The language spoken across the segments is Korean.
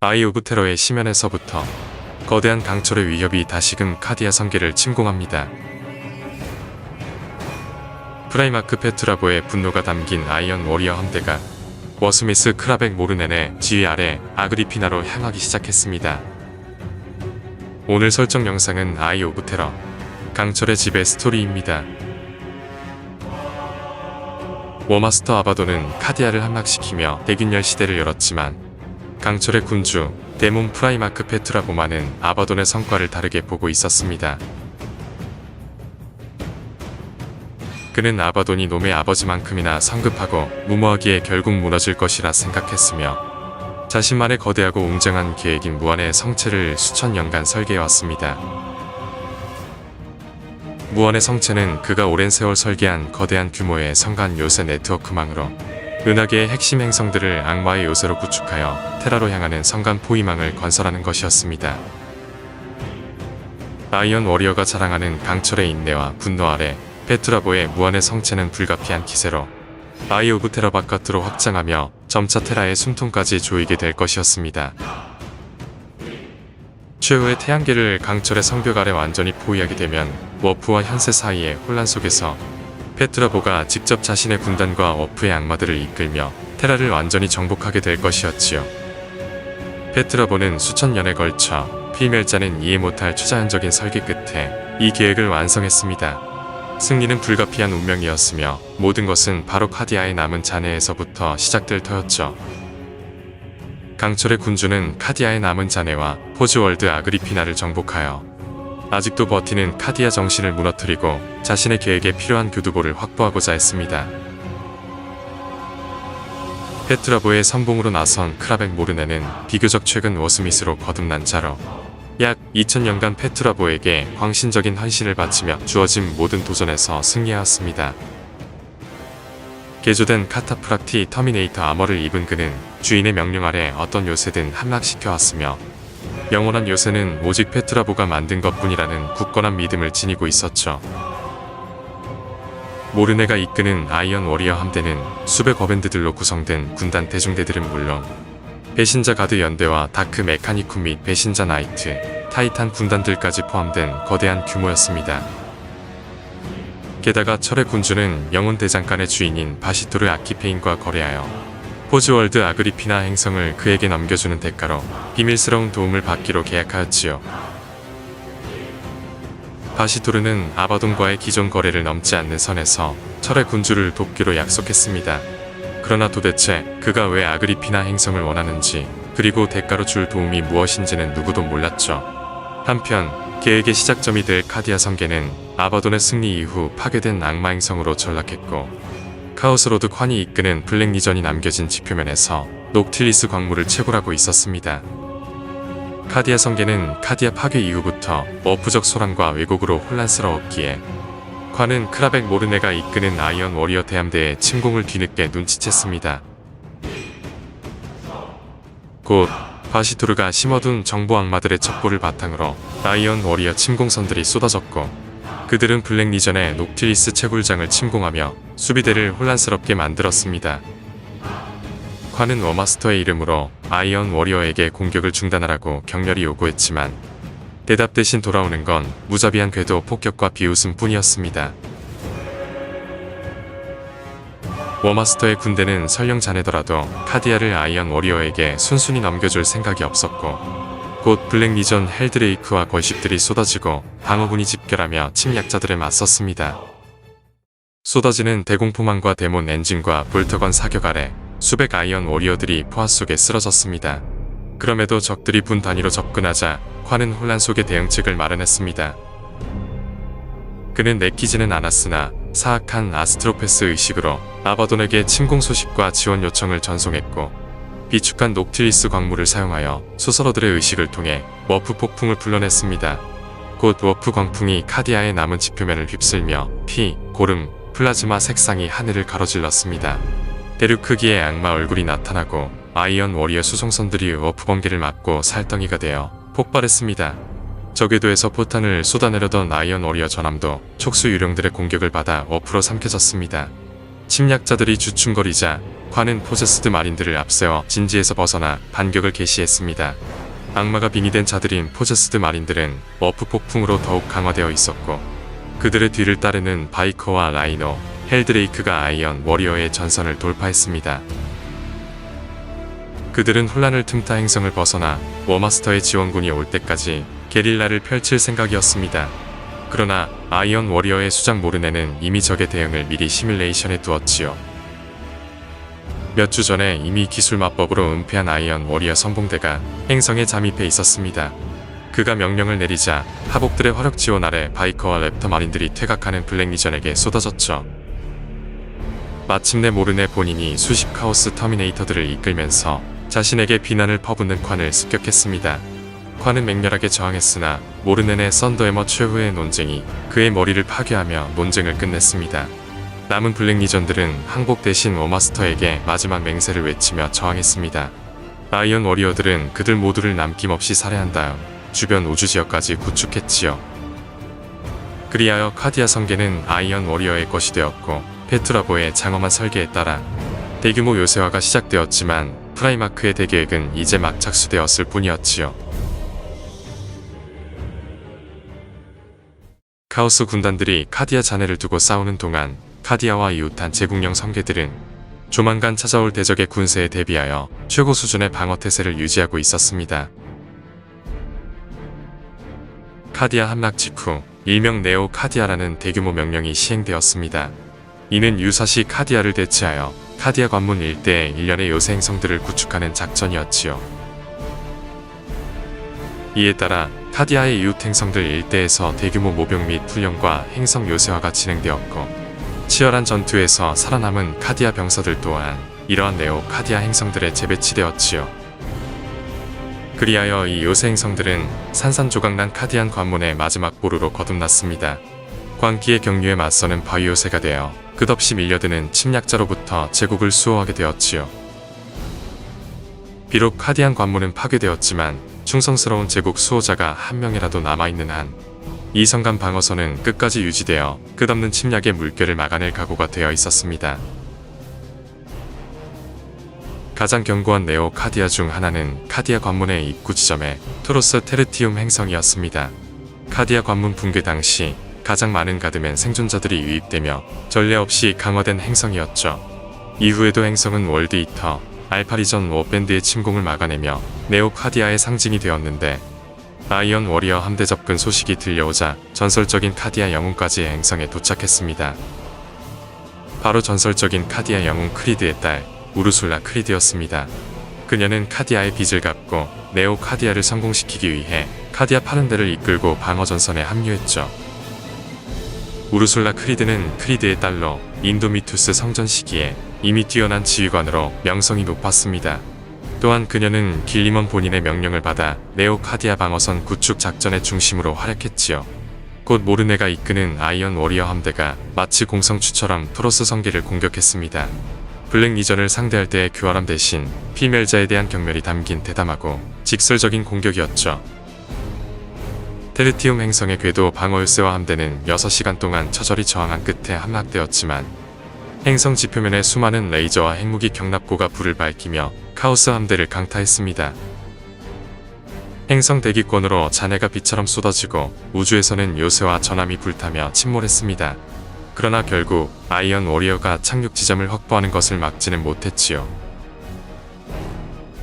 아이 오브 테러의 심연에서부터 거대한 강철의 위협이 다시금 카디아 성계를 침공합니다. 프라이마크 페트라보의 분노가 담긴 아이언 워리어 함대가 워스미스 크라벡 모르넨의 지휘 아래 아그리피나로 향하기 시작했습니다. 오늘 설정 영상은 아이 오브 테러, 강철의 지배 스토리입니다. 워마스터 아바돈은 카디아를 함락시키며 대균열 시대를 열었지만 강철의 군주 데몬 프라이마크 페트라보만은 아바돈의 성과를 다르게 보고 있었습니다. 그는 아바돈이 놈의 아버지만큼이나 성급하고 무모하기에 결국 무너질 것이라 생각했으며 자신만의 거대하고 웅장한 계획인 무한의 성체를 수천 년간 설계해왔습니다. 무한의 성체는 그가 오랜 세월 설계한 거대한 규모의 성간 요새 네트워크망으로 은하계의 핵심 행성들을 악마의 요새로 구축하여 테라로 향하는 성간 포위망을 건설하는 것이었습니다. 아이언 워리어가 자랑하는 강철의 인내와 분노 아래 페트라보의 무한의 성체는 불가피한 기세로 아이 오브 테러 바깥으로 확장하며 점차 테라의 숨통까지 조이게 될 것이었습니다. 최후의 태양계를 강철의 성벽 아래 완전히 포위하게 되면 워프와 현세 사이의 혼란 속에서 페트라보가 직접 자신의 군단과 워프의 악마들을 이끌며 테라를 완전히 정복하게 될 것이었지요. 페트라보는 수천 년에 걸쳐 필멸자는 이해 못할 초자연적인 설계 끝에 이 계획을 완성했습니다. 승리는 불가피한 운명이었으며 모든 것은 바로 카디아의 남은 잔해에서부터 시작될 터였죠. 강철의 군주는 카디아의 남은 잔해와 포즈월드 아그리피나를 정복하여 아직도 버티는 카디아 정신을 무너뜨리고 자신의 계획에 필요한 교두보를 확보하고자 했습니다. 페트라보의 선봉으로 나선 크라벡 모르넨은 비교적 최근 워스미스로 거듭난 자로 약 2000년간 페트라보에게 광신적인 헌신을 바치며 주어진 모든 도전에서 승리하였습니다. 개조된 카타프락티 터미네이터 아머를 입은 그는 주인의 명령 아래 어떤 요새든 함락시켜왔으며 영원한 요새는 오직 페트라보가 만든 것뿐이라는 굳건한 믿음을 지니고 있었죠. 모르네가 이끄는 아이언 워리어 함대는 수백 어밴드들로 구성된 군단 대중대들은 물론 배신자 가드 연대와 다크 메카니쿰 및 배신자 나이트, 타이탄 군단들까지 포함된 거대한 규모였습니다. 게다가 철의 군주는 영혼 대장간의 주인인 바시토르 아키페인과 거래하여 포즈월드 아그리피나 행성을 그에게 넘겨주는 대가로 비밀스러운 도움을 받기로 계약하였지요. 바시토르는 아바돈과의 기존 거래를 넘지 않는 선에서 철의 군주를 돕기로 약속했습니다. 그러나 도대체 그가 왜 아그리피나 행성을 원하는지 그리고 대가로 줄 도움이 무엇인지는 누구도 몰랐죠. 한편 계획의 시작점이 될 카디아 성계는 아바돈의 승리 이후 파괴된 악마 행성으로 전락했고 카오스로드 콴이 이끄는 블랙 리전이 남겨진 지표면에서 녹틸리스 광물을 채굴하고 있었습니다. 카디아 성계는 카디아 파괴 이후부터 워프적 소란과 왜곡으로 혼란스러웠기에 콴은 크라벡 모르네가 이끄는 아이언 워리어 대함대의 침공을 뒤늦게 눈치챘습니다. 곧 바시토르가 심어둔 정보 악마들의 첩보를 바탕으로 아이언 워리어 침공선들이 쏟아졌고 그들은 블랙 리전의 녹틸리스 채굴장을 침공하며 수비대를 혼란스럽게 만들었습니다. 콴은 워마스터의 이름으로 아이언 워리어에게 공격을 중단하라고 격렬히 요구했지만 대답 대신 돌아오는 건 무자비한 궤도 폭격과 비웃음 뿐이었습니다. 워마스터의 군대는 설령 자네더라도 카디아를 아이언 워리어에게 순순히 넘겨줄 생각이 없었고 곧 블랙 리전 헬드레이크와 걸십들이 쏟아지고 방어군이 집결하며 침략자들에 맞섰습니다. 쏟아지는 대공포망과 데몬 엔진과 볼터건 사격 아래 수백 아이언 워리어들이 포화 속에 쓰러졌습니다. 그럼에도 적들이 분 단위로 접근하자 콴은 혼란 속의 대응책을 마련했습니다. 그는 내키지는 않았으나 사악한 아스트로페스 의식으로 아바돈에게 침공 소식과 지원 요청을 전송했고 비축한 녹틸리스 광물을 사용하여 소설어들의 의식을 통해 워프 폭풍을 불러냈습니다. 곧 워프 광풍이 카디아의 남은 지표면을 휩쓸며 피, 고름, 플라즈마 색상이 하늘을 가로질렀습니다. 대륙 크기의 악마 얼굴이 나타나고 아이언 워리어 수송선들이 워프 번개를 맞고 살덩이가 되어 폭발했습니다. 저궤도에서 포탄을 쏟아내려던 아이언 워리어 전함도 촉수 유령들의 공격을 받아 워프로 삼켜졌습니다. 침략자들이 주춤거리자 콴은 포제스드 마린들을 앞세워 진지에서 벗어나 반격을 개시했습니다. 악마가 빙의된 자들인 포제스드 마린들은 워프 폭풍으로 더욱 강화되어 있었고 그들의 뒤를 따르는 바이커와 라이노, 헬드레이크가 아이언 워리어의 전선을 돌파했습니다. 그들은 혼란을 틈타 행성을 벗어나 워마스터의 지원군이 올 때까지 게릴라를 펼칠 생각이었습니다. 그러나 아이언 워리어의 수장 모르네는 이미 적의 대응을 미리 시뮬레이션에 두었지요. 몇 주 전에 이미 기술 마법으로 은폐한 아이언 워리어 선봉대가 행성에 잠입해 있었습니다. 그가 명령을 내리자 하복들의 화력 지원 아래 바이커와 랩터 마린들이 퇴각하는 블랙 리전에게 쏟아졌죠. 마침내 모르네 본인이 수십 카오스 터미네이터들을 이끌면서 자신에게 비난을 퍼붓는 콴을 습격했습니다. 콴은 맹렬하게 저항했으나 모르넨의 썬더해머 최후의 논쟁이 그의 머리를 파괴하며 논쟁을 끝냈습니다. 남은 블랙 리전들은 항복 대신 워마스터에게 마지막 맹세를 외치며 저항했습니다. 아이언 워리어들은 그들 모두를 남김없이 살해한 다음 주변 우주지역까지 구축했지요. 그리하여 카디아 성계는 아이언 워리어의 것이 되었고 페트라보의 장엄한 설계에 따라 대규모 요새화가 시작되었지만 프라이마크의 대계획은 이제 막 착수되었을 뿐이었지요. 카오스 군단들이 카디아 잔해를 두고 싸우는 동안 카디아와 이웃한 제국령 성계들은 조만간 찾아올 대적의 군세에 대비하여 최고 수준의 방어 태세를 유지하고 있었습니다. 카디아 함락 직후 일명 네오 카디아라는 대규모 명령이 시행되었습니다. 이는 유사시 카디아를 대체하여 카디아 관문 일대에 일련의 요새 행성들을 구축하는 작전이었지요. 이에 따라 카디아의 이웃 행성들 일대에서 대규모 모병 및 훈련과 행성 요새화가 진행되었고 치열한 전투에서 살아남은 카디아 병사들 또한 이러한 네오 카디아 행성들에 재배치되었지요. 그리하여 이 요새 행성들은 산산조각난 카디안 관문의 마지막 보루로 거듭났습니다. 광기의 경류에 맞서는 바위요새가 되어 끝없이 밀려드는 침략자로부터 제국을 수호하게 되었지요. 비록 카디안 관문은 파괴되었지만 충성스러운 제국 수호자가 한 명이라도 남아있는 한 이 성간 방어선은 끝까지 유지되어 끝없는 침략의 물결을 막아낼 각오가 되어 있었습니다. 가장 견고한 네오 카디아 중 하나는 카디아 관문의 입구 지점에 토로스 테르티움 행성이었습니다. 카디아 관문 붕괴 당시 가장 많은 가드맨 생존자들이 유입되며 전례 없이 강화된 행성이었죠. 이후에도 행성은 월드 이터, 알파리전 워밴드의 침공을 막아내며 네오 카디아의 상징이 되었는데 아이언 워리어 함대 접근 소식이 들려오자 전설적인 카디아 영웅까지 행성에 도착했습니다. 바로 전설적인 카디아 영웅 크리드의 딸 우르술라 크리드였습니다. 그녀는 카디아의 빚을 갚고 네오 카디아를 성공시키기 위해 카디아 파른대를 이끌고 방어전선에 합류했죠. 우르술라 크리드는 크리드의 딸로 인도미투스 성전 시기에 이미 뛰어난 지휘관으로 명성이 높았습니다. 또한 그녀는 길리먼 본인의 명령을 받아 네오 카디아 방어선 구축 작전의 중심으로 활약했지요. 곧 모르네가 이끄는 아이언 워리어 함대가 마치 공성추처럼 토로스 성계를 공격했습니다. 블랙 리전을 상대할 때의 교활함 대신 피멜자에 대한 경멸이 담긴 대담하고 직설적인 공격이었죠. 테르티움 행성의 궤도 방어요새와 함대는 6시간 동안 처절히 저항한 끝에 함락되었지만 행성 지표면에 수많은 레이저와 핵무기 경납고가 불을 밝히며 카오스 함대를 강타했습니다. 행성 대기권으로 잔해가 비처럼 쏟아지고 우주에서는 요새와 전함이 불타며 침몰했습니다. 그러나 결국 아이언 워리어가 착륙 지점을 확보하는 것을 막지는 못했지요.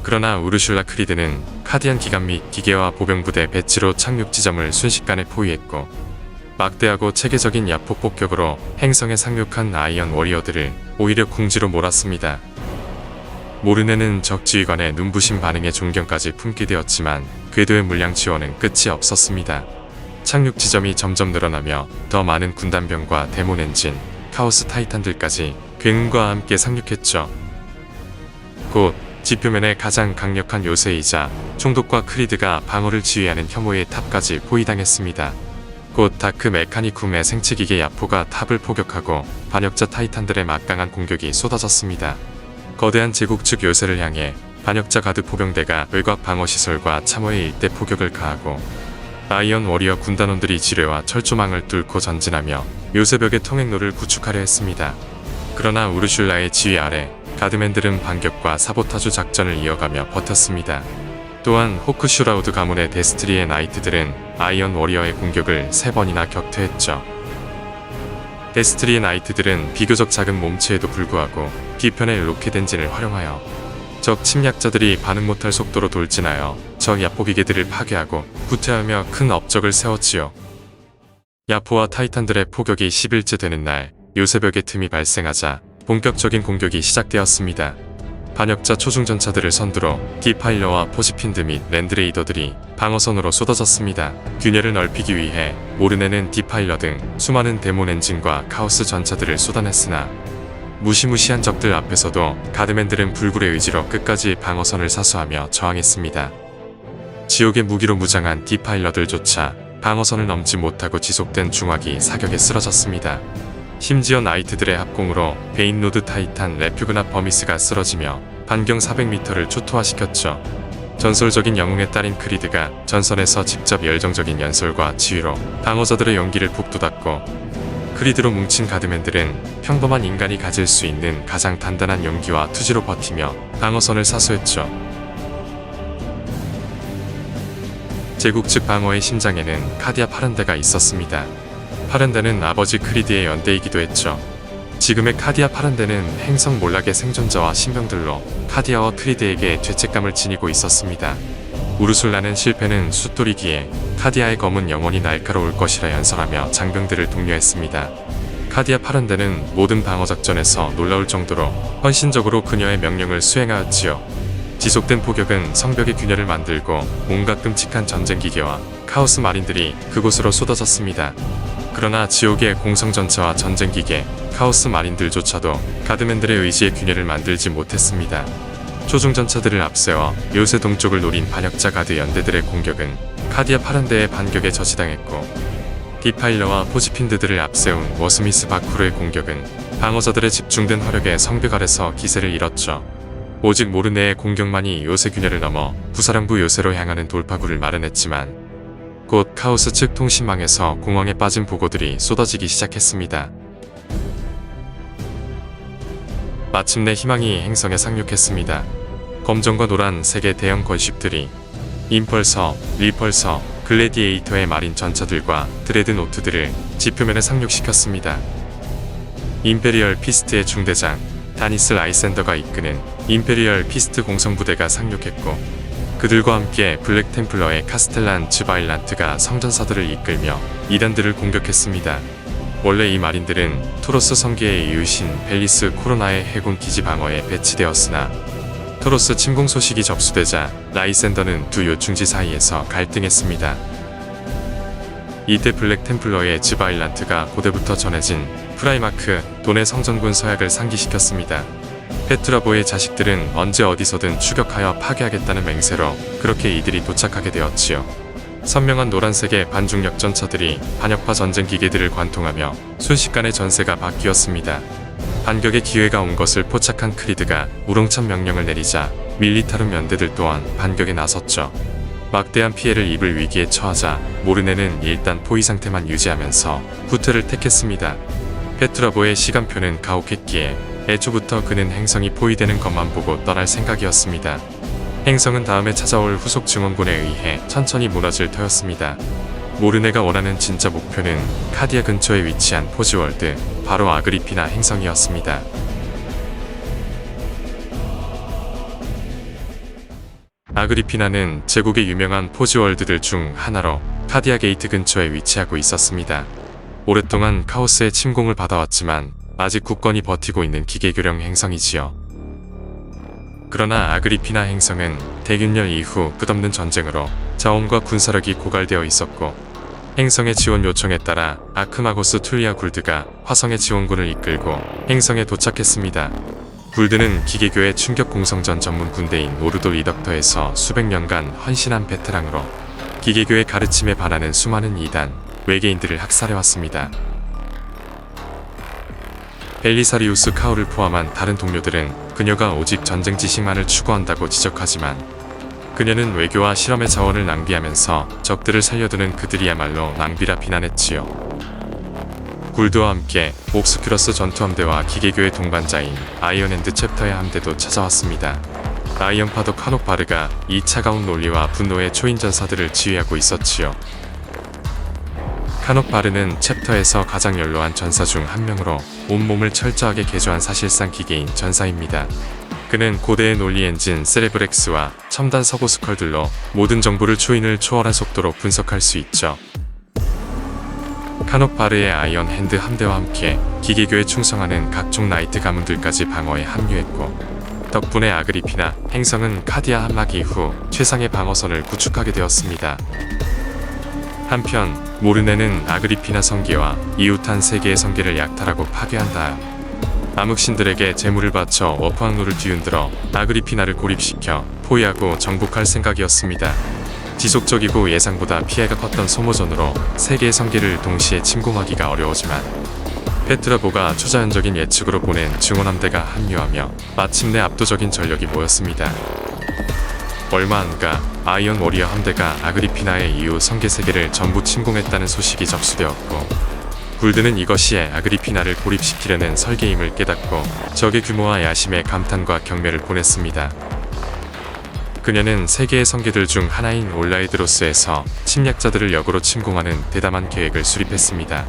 그러나 우르슐라 크리드는 카디안 기갑 및 기계화 보병부대 배치로 착륙 지점을 순식간에 포위했고 막대하고 체계적인 야폭 폭격으로 행성에 상륙한 아이언 워리어들을 오히려 궁지로 몰았습니다. 모르네는 적 지휘관의 눈부신 반응에 존경까지 품게 되었지만 궤도의 물량 지원은 끝이 없었습니다. 착륙 지점이 점점 늘어나며 더 많은 군단병과 데몬 엔진, 카오스 타이탄들까지 굉음과 함께 상륙했죠. 곧 지표면의 가장 강력한 요새이자 총독과 크리드가 방어를 지휘하는 혐오의 탑까지 포위당했습니다. 곧 다크 메카니쿰의 생체기계 야포가 탑을 포격하고 반역자 타이탄들의 막강한 공격이 쏟아졌습니다. 거대한 제국 측 요새를 향해 반역자 가드 포병대가 외곽 방어시설과 참호의 일대 포격을 가하고 아이언 워리어 군단원들이 지뢰와 철조망을 뚫고 전진하며 요새벽의 통행로를 구축하려 했습니다. 그러나 우르슐라의 지휘 아래 가드맨들은 반격과 사보타주 작전을 이어가며 버텼습니다. 또한 호크슈라우드 가문의 데스트리의 나이트들은 아이언 워리어의 공격을 3번이나 격퇴했죠. 데스트리의 나이트들은 비교적 작은 몸체에도 불구하고 뒤편의 로켓 엔진을 활용하여 적 침략자들이 반응 못할 속도로 돌진하여 적 야포 기계들을 파괴하고 후퇴하며 큰 업적을 세웠지요. 야포와 타이탄들의 포격이 10일째 되는 날 요새벽의 틈이 발생하자 본격적인 공격이 시작되었습니다. 반역자 초중전차들을 선두로 디파일러와 포지핀드 및 랜드레이더들이 방어선으로 쏟아졌습니다. 균열을 넓히기 위해 모르네는 디파일러 등 수많은 데몬 엔진과 카오스 전차들을 쏟아냈으나 무시무시한 적들 앞에서도 가드맨들은 불굴의 의지로 끝까지 방어선을 사수하며 저항했습니다. 지옥의 무기로 무장한 디파일러들조차 방어선을 넘지 못하고 지속된 중화기 사격에 쓰러졌습니다. 심지어 나이트들의 합공으로 베인로드 타이탄 레퓨그나 버미스가 쓰러지며 반경 400m를 초토화시켰죠. 전설적인 영웅의 딸인 크리드가 전선에서 직접 열정적인 연설과 지휘로 방어자들의 용기를 북돋았고, 크리드로 뭉친 가드맨들은 평범한 인간이 가질 수 있는 가장 단단한 용기와 투지로 버티며 방어선을 사수했죠. 제국 측 방어의 심장에는 카디아 파란데가 있었습니다. 파란데는 아버지 크리드의 연대이기도 했죠. 지금의 카디아 파란데는 행성 몰락의 생존자와 신병들로 카디아와 크리드에게 죄책감을 지니고 있었습니다. 우르술라는 실패는 숫돌이기에 카디아의 검은 영원히 날카로울 것이라 연설하며 장병들을 독려했습니다. 카디아 파란데는 모든 방어작전에서 놀라울 정도로 헌신적으로 그녀의 명령을 수행하였지요. 지속된 포격은 성벽의 균열을 만들고 온갖 끔찍한 전쟁기계와 카오스 마린들이 그곳으로 쏟아졌습니다. 그러나 지옥의 공성전차와 전쟁기계, 카오스 마린들조차도 가드맨들의 의지의 균열을 만들지 못했습니다. 초중전차들을 앞세워 요새 동쪽을 노린 반역자 가드 연대들의 공격은 카디아 파란데의 반격에 저지당했고, 디파일러와 포지핀드들을 앞세운 워스미스 바쿠르의 공격은 방어자들의 집중된 화력에 성벽 아래서 기세를 잃었죠. 오직 모르네의 공격만이 요새 균열을 넘어 부사령부 요새로 향하는 돌파구를 마련했지만 곧 카오스 측 통신망에서 공황에 빠진 보고들이 쏟아지기 시작했습니다. 마침내 희망이 행성에 상륙했습니다. 검정과 노란 3개 대형 건쉽들이 임펄서, 리펄서, 글래디에이터의 마린 전차들과 드레드노트들을 지표면에 상륙시켰습니다. 임페리얼 피스트의 중대장 다니스 라이센더가 이끄는 임페리얼 피스트 공성부대가 상륙했고, 그들과 함께 블랙 템플러의 카스텔란 즈바일란트가 성전사들을 이끌며 이단들을 공격했습니다. 원래 이 마린들은 토로스 성계의 이웃인 벨리스 코로나의 해군 기지 방어에 배치되었으나 토로스 침공 소식이 접수되자 라이센더는 두 요충지 사이에서 갈등했습니다. 이때 블랙 템플러의 즈바일란트가 고대부터 전해진 프라이마크 돈의 성전군 서약을 상기시켰습니다. 페트라보의 자식들은 언제 어디서든 추격하여 파괴하겠다는 맹세로 그렇게 이들이 도착하게 되었지요. 선명한 노란색의 반중력 전차들이 반역파 전쟁 기계들을 관통하며 순식간에 전세가 바뀌었습니다. 반격의 기회가 온 것을 포착한 크리드가 우렁찬 명령을 내리자 밀리타룸 연대들 또한 반격에 나섰죠. 막대한 피해를 입을 위기에 처하자 모르네는 일단 포위 상태만 유지하면서 후퇴를 택했습니다. 페트라보의 시간표는 가혹했기에 애초부터 그는 행성이 포위되는 것만 보고 떠날 생각이었습니다. 행성은 다음에 찾아올 후속 증원군에 의해 천천히 무너질 터였습니다. 모르네가 원하는 진짜 목표는 카디아 근처에 위치한 포즈월드, 바로 아그리피나 행성이었습니다. 아그리피나는 제국의 유명한 포즈월드들 중 하나로 카디아 게이트 근처에 위치하고 있었습니다. 오랫동안 카오스의 침공을 받아왔지만 아직 굳건히 버티고 있는 기계교령 행성이지요. 그러나 아그리피나 행성은 대균열 이후 끝없는 전쟁으로 자원과 군사력이 고갈되어 있었고, 행성의 지원 요청에 따라 아크마고스 툴리아 굴드가 화성의 지원군을 이끌고 행성에 도착했습니다. 굴드는 기계교의 충격 공성전 전문 군대인 오르돌 리덕터에서 수백 년간 헌신한 베테랑으로 기계교의 가르침에 반하는 수많은 이단, 외계인들을 학살해왔습니다. 벨리사리우스 카오를 포함한 다른 동료들은 그녀가 오직 전쟁 지식만을 추구한다고 지적하지만, 그녀는 외교와 실험의 자원을 낭비하면서 적들을 살려두는 그들이야말로 낭비라 비난했지요. 굴드와 함께 옥스큐러스 전투함대와 기계교의 동반자인 아이언핸드 챕터의 함대도 찾아왔습니다. 아이언 파도 카녹 바르가 이 차가운 논리와 분노의 초인 전사들을 지휘하고 있었지요. 카녹 바르는 챕터에서 가장 연로한 전사 중 한 명으로 온몸을 철저하게 개조한 사실상 기계인 전사입니다. 그는 고대의 논리 엔진 세레브렉스와 첨단 서고 스컬들로 모든 정보를 초인을 초월한 속도로 분석할 수 있죠. 카녹 바르의 아이언 핸드 함대와 함께 기계교에 충성하는 각종 나이트 가문들까지 방어에 합류했고, 덕분에 아그리피나 행성은 카디아 함락 이후 최상의 방어선을 구축하게 되었습니다. 한편 모르네는 아그리피나 성계와 이웃한 세 개의 성계를 약탈하고 파괴한다. 암흑신들에게 재물을 바쳐 워프항로를 뒤흔들어 아그리피나를 고립시켜 포위하고 정복할 생각이었습니다. 지속적이고 예상보다 피해가 컸던 소모전으로 세 개의 성계를 동시에 침공하기가 어려웠지만 페트라보가 초자연적인 예측으로 보낸 증원함대가 합류하며 마침내 압도적인 전력이 모였습니다. 얼마 안가 아이언 워리어 함대가 아그리피나의 이후 성계 3개를 전부 침공했다는 소식이 접수되었고, 굴드는 이것이 아그리피나를 고립시키려는 설계임을 깨닫고 적의 규모와 야심에 감탄과 경멸을 보냈습니다. 그녀는 세 개의 성계들 중 하나인 올라이드로스에서 침략자들을 역으로 침공하는 대담한 계획을 수립했습니다.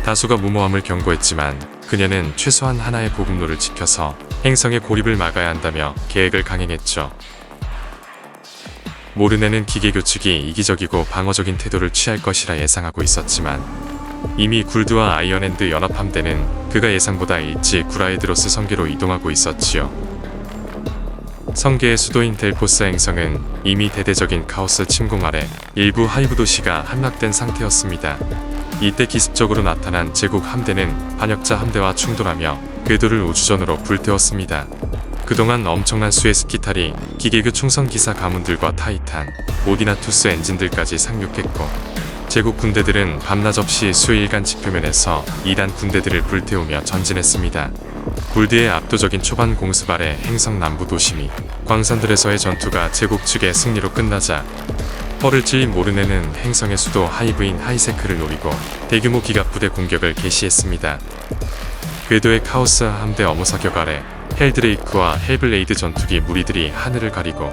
다수가 무모함을 경고했지만 그녀는 최소한 하나의 보급로를 지켜서 행성의 고립을 막아야 한다며 계획을 강행했죠. 모르네는 기계교 측이 이기적이고 방어적인 태도를 취할 것이라 예상하고 있었지만, 이미 굴드와 아이언핸드 연합함대는 그가 예상보다 일찍 구라이드로스 성계로 이동하고 있었지요. 성계의 수도인 델포스 행성은 이미 대대적인 카오스 침공 아래 일부 하이브 도시가 함락된 상태였습니다. 이때 기습적으로 나타난 제국 함대는 반역자 함대와 충돌하며 궤도를 우주전으로 불태웠습니다. 그동안 엄청난 수의 스키탈이 기계교 충성기사 가문들과 타이탄, 오디나투스 엔진들까지 상륙했고, 제국 군대들은 밤낮 없이 수일간 지표면에서 이단 군대들을 불태우며 전진했습니다. 굴드의 압도적인 초반 공습 아래 행성 남부 도시 및 광산들에서의 전투가 제국 측의 승리로 끝나자 펄을 찔린 모르네는 행성의 수도 하이브인 하이세크를 노리고 대규모 기갑부대 공격을 개시했습니다. 궤도의 카오스 함대 어머 사격 아래 헬드레이크와 헬블레이드 전투기 무리들이 하늘을 가리고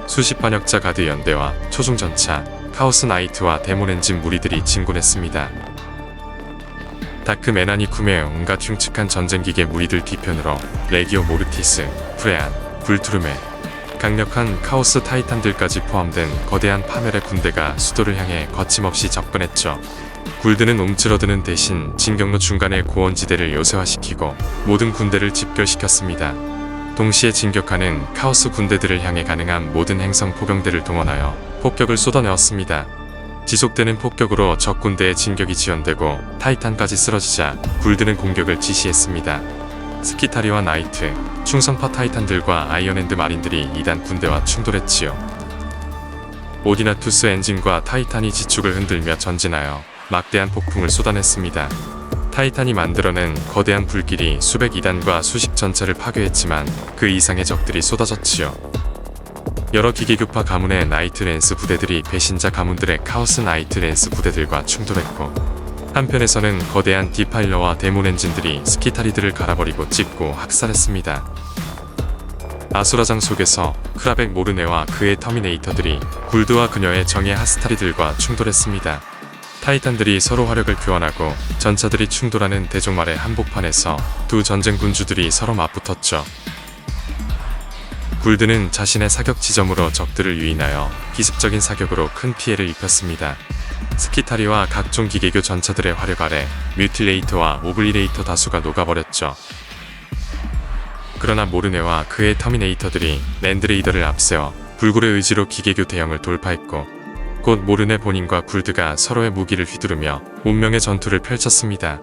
수십 반역자 가드 연대와 초중 전차, 카오스 나이트와 데몬 엔진 무리들이 진군했습니다. 다크 메나니쿰의 온갖 흉측한 전쟁기계 무리들 뒤편으로 레기오 모르티스, 프레안, 불투르메, 강력한 카오스 타이탄들까지 포함된 거대한 파멸의 군대가 수도를 향해 거침없이 접근했죠. 굴드는 움츠러드는 대신 진경로 중간의 고원지대를 요새화시키고 모든 군대를 집결시켰습니다. 동시에 진격하는 카오스 군대들을 향해 가능한 모든 행성 포병대를 동원하여 폭격을 쏟아내었습니다. 지속되는 폭격으로 적 군대의 진격이 지연되고 타이탄까지 쓰러지자 굴드는 공격을 지시했습니다. 스키타리와 나이트, 충성파 타이탄들과 아이언핸드 마린들이 2단 군대와 충돌했지요. 오디나투스 엔진과 타이탄이 지축을 흔들며 전진하여 막대한 폭풍을 쏟아냈습니다. 타이탄이 만들어낸 거대한 불길이 수백 2단과 수십 전차를 파괴했지만 그 이상의 적들이 쏟아졌지요. 여러 기계교파 가문의 나이트 랜스 부대들이 배신자 가문들의 카오스 나이트 랜스 부대들과 충돌했고, 한편에서는 거대한 디파일러와 데몬 엔진들이 스키타리들을 갈아버리고 찢고 학살했습니다. 아수라장 속에서 크라벡 모르네와 그의 터미네이터들이 굴드와 그녀의 정예 하스타리들과 충돌했습니다. 타이탄들이 서로 화력을 교환하고 전차들이 충돌하는 대종말의 한복판에서 두 전쟁 군주들이 서로 맞붙었죠. 굴드는 자신의 사격 지점으로 적들을 유인하여 기습적인 사격으로 큰 피해를 입혔습니다. 스키타리와 각종 기계교 전차들의 화력 아래 뮤틸레이터와 오블리레이터 다수가 녹아버렸죠. 그러나 모르네와 그의 터미네이터들이 랜드레이더를 앞세워 불굴의 의지로 기계교 대형을 돌파했고, 곧 모르네 본인과 굴드가 서로의 무기를 휘두르며 운명의 전투를 펼쳤습니다.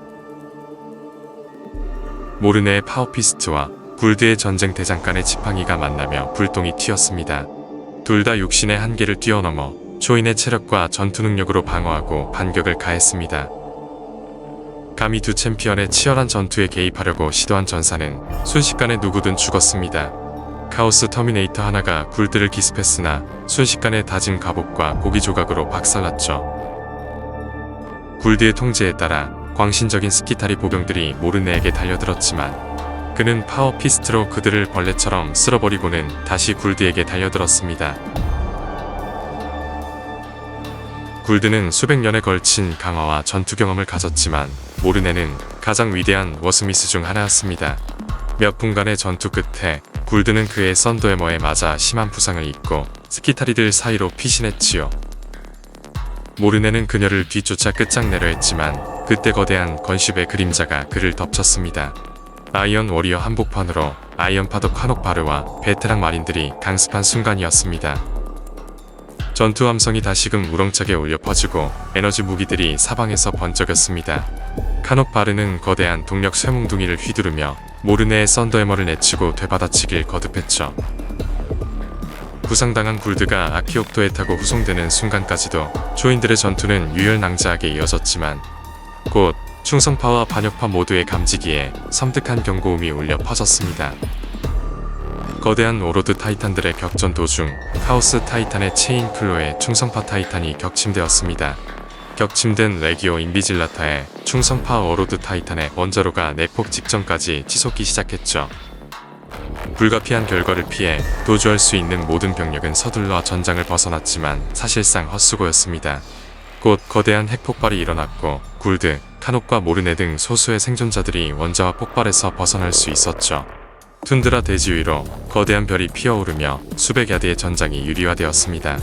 모르네의 파워피스트와 굴드의 전쟁 대장간의 지팡이가 만나며 불똥이 튀었습니다. 둘 다 육신의 한계를 뛰어넘어 초인의 체력과 전투 능력으로 방어하고 반격을 가했습니다. 감히 두 챔피언의 치열한 전투에 개입하려고 시도한 전사는 순식간에 누구든 죽었습니다. 카오스 터미네이터 하나가 굴드를 기습했으나 순식간에 다진 갑옷과 고기 조각으로 박살났죠. 굴드의 통제에 따라 광신적인 스키타리 보병들이 모르네에게 달려들었지만 그는 파워 피스트로 그들을 벌레처럼 쓸어버리고는 다시 굴드에게 달려들었습니다. 굴드는 수백 년에 걸친 강화와 전투 경험을 가졌지만 모르네는 가장 위대한 워스미스 중 하나였습니다. 몇 분간의 전투 끝에 굴드는 그의 썬더해머에 맞아 심한 부상을 입고 스키타리들 사이로 피신했지요. 모르네는 그녀를 뒤쫓아 끝장내려 했지만 그때 거대한 건십의 그림자가 그를 덮쳤습니다. 아이언 워리어 한복판으로 아이언 파더 카녹 바르와 베테랑 마린들이 강습한 순간이었습니다. 전투 함성이 다시금 우렁차게 울려 퍼지고 에너지 무기들이 사방에서 번쩍였습니다. 카녹 바르는 거대한 동력 쇠몽둥이를 휘두르며 모르네의 썬더해머를 내치고 되받아치길 거듭했죠. 부상당한 굴드가 아키옥도에 타고 후송되는 순간까지도 초인들의 전투는 유혈낭자하게 이어졌지만 곧 충성파와 반역파 모두의 감지기에 섬뜩한 경고음이 울려 퍼졌습니다. 거대한 오로드 타이탄들의 격전 도중 카오스 타이탄의 체인 클로에 충성파 타이탄이 격침되었습니다. 격침된 레기오 인비질라타의 충성파 오로드 타이탄의 원자로가 내폭 직전까지 치솟기 시작했죠. 불가피한 결과를 피해 도주할 수 있는 모든 병력은 서둘러 전장을 벗어났지만 사실상 헛수고였습니다. 곧 거대한 핵폭발이 일어났고 굴드, 카녹과 모르네 등 소수의 생존자들이 원자와 폭발에서 벗어날 수 있었죠. 툰드라 대지 위로 거대한 별이 피어오르며 수백 야드의 전장이 유리화되었습니다.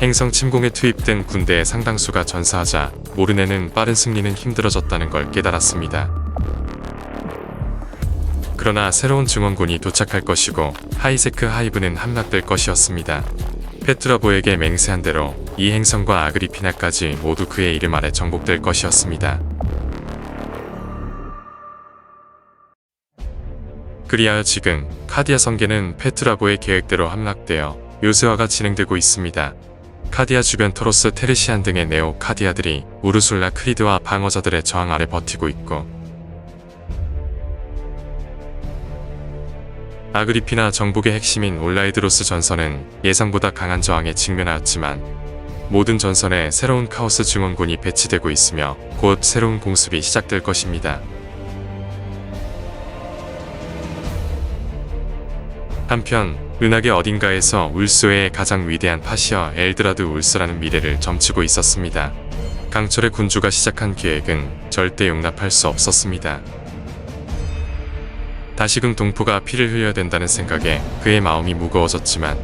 행성 침공에 투입된 군대의 상당수가 전사하자 모르네는 빠른 승리는 힘들어졌다는 걸 깨달았습니다. 그러나 새로운 증원군이 도착할 것이고 하이세크 하이브는 함락될 것이었습니다. 페트라보에게 맹세한 대로 이 행성과 아그리피나까지 모두 그의 이름 아래 정복될 것이었습니다. 그리하여 지금 카디아 성계는 페트라보의 계획대로 함락되어 요새화가 진행되고 있습니다. 카디아 주변 토로스 테르시안 등의 네오 카디아들이 우르술라 크리드와 방어자들의 저항 아래 버티고 있고 아그리피나 정복의 핵심인 올라이드로스 전선은 예상보다 강한 저항에 직면하였지만 모든 전선에 새로운 카오스 증원군이 배치되고 있으며 곧 새로운 공습이 시작될 것입니다. 한편 은하계 어딘가에서 울스웨의 가장 위대한 파시어 엘드라드 울스라는 미래를 점치고 있었습니다. 강철의 군주가 시작한 계획은 절대 용납할 수 없었습니다. 다시금 동포가 피를 흘려야 된다는 생각에 그의 마음이 무거워졌지만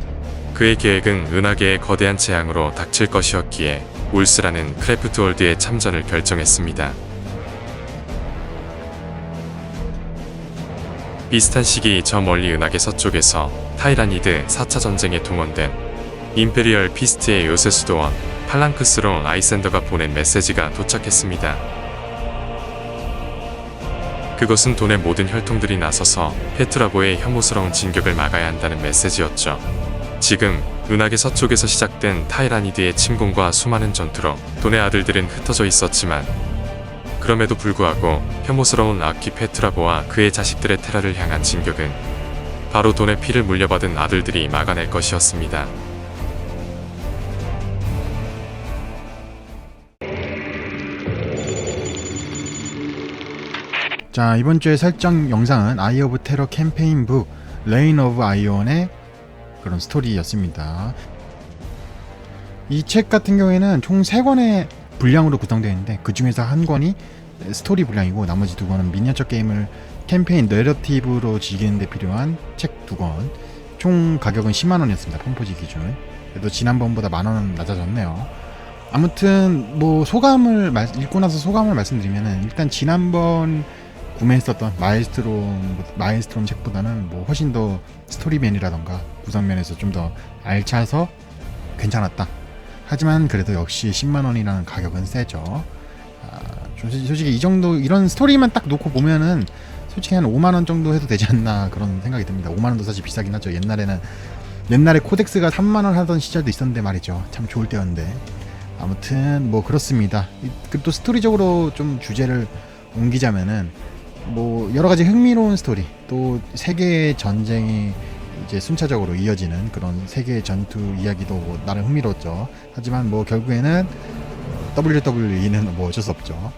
그의 계획은 은하계의 거대한 재앙으로 닥칠 것이었기에 울스라는 크래프트월드의 참전을 결정했습니다. 비슷한 시기 저 멀리 은하계 서쪽에서 타이라니드 4차 전쟁에 동원된 임페리얼 피스트의 요새 수도원 팔랑크스로 아이센더가 보낸 메시지가 도착했습니다. 그것은 돈의 모든 혈통들이 나서서 페트라보의 혐오스러운 진격을 막아야 한다는 메시지였죠. 지금 은하계 서쪽에서 시작된 타이라니드의 침공과 수많은 전투로 돈의 아들들은 흩어져 있었지만 그럼에도 불구하고 혐오스러운 아키 페트라보와 그의 자식들의 테라를 향한 진격은 바로 돈의 피를 물려받은 아들들이 막아낼 것이었습니다. 자, 이번 주의 설정 영상은 아이 오브 테러 캠페인 북 레인 오브 아이온의 그런 스토리였습니다. 이 책 같은 경우에는 총 3권의 분량으로 구성되어 있는데 그 중에서 한 권이 스토리 분량이고 나머지 2권은 미니어처 게임을 캠페인 내러티브로 즐기는 데 필요한 책 2권. 총 가격은 10만원이었습니다. 펌포지 기준. 그래도 지난번보다 만원은 낮아졌네요. 아무튼 뭐 읽고 나서 소감을 말씀드리면은 일단 지난번 구매했었던 마일스트롬 책보다는 뭐 훨씬 더 스토리면이라던가 구성면에서 좀 더 알차서 괜찮았다. 하지만 그래도 역시 10만원이라는 가격은 세죠. 솔직히 이 정도 이런 스토리만 딱 놓고 보면은 솔직히 한 5만원 정도 해도 되지 않나 그런 생각이 듭니다. 5만원도 사실 비싸긴 하죠. 옛날에 코덱스가 3만원 하던 시절도 있었는데 말이죠. 참 좋을 때였는데. 아무튼 뭐 그렇습니다. 또 스토리적으로 좀 주제를 옮기자면은 뭐 여러가지 흥미로운 스토리, 또 세계의 전쟁이 이제 순차적으로 이어지는 그런 세계의 전투 이야기도 뭐 나름 흥미로웠죠. 하지만 뭐 결국에는 WWE는 뭐 어쩔 수 없죠.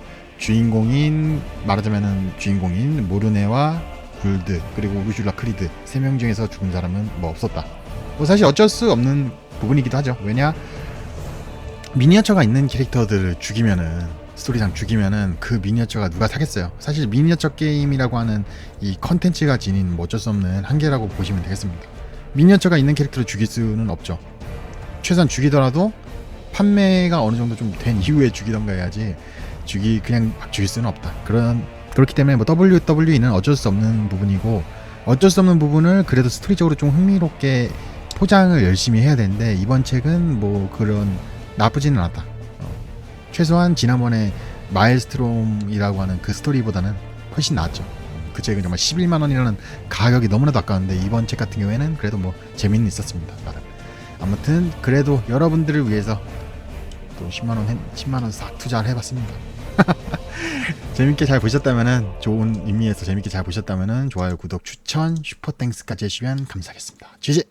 말하자면은 주인공인 모르네와 굴드 그리고 우르줄라 크리드 3명 중에서 죽은 사람은 뭐 없었다. 뭐 사실 어쩔 수 없는 부분이기도 하죠. 왜냐 미니어처가 있는 캐릭터들을 죽이면은 스토리상 죽이면은 그 미니어처가 누가 사겠어요. 사실 미니어처 게임이라고 하는 이 컨텐츠가 지닌 뭐 어쩔 수 없는 한계라고 보시면 되겠습니다. 미니어처가 있는 캐릭터를 죽일 수는 없죠. 최소한 죽이더라도 판매가 어느 정도 좀 된 이후에 죽이던가 해야지 그냥 막 죽일 수는 없다. 그렇기 때문에 뭐 WWE는 어쩔 수 없는 부분이고 어쩔 수 없는 부분을 그래도 스토리적으로 좀 흥미롭게 포장을 열심히 해야 되는데 이번 책은 뭐 그런 나쁘지는 않았다. 최소한 지난번에 마일스트롬이라고 하는 그 스토리보다는 훨씬 나았죠. 그 책은 정말 11만 원이라는 가격이 너무나도 아까운데 이번 책 같은 경우에는 그래도 뭐 재미는 있었습니다. 나름. 아무튼 그래도 여러분들을 위해서 또 10만 원 싹 투자를 해봤습니다. 재밌게 잘 보셨다면은 좋은 의미에서 재밌게 잘 보셨다면은 좋아요, 구독, 추천, 슈퍼 땡스까지 해주시면 감사하겠습니다. GG.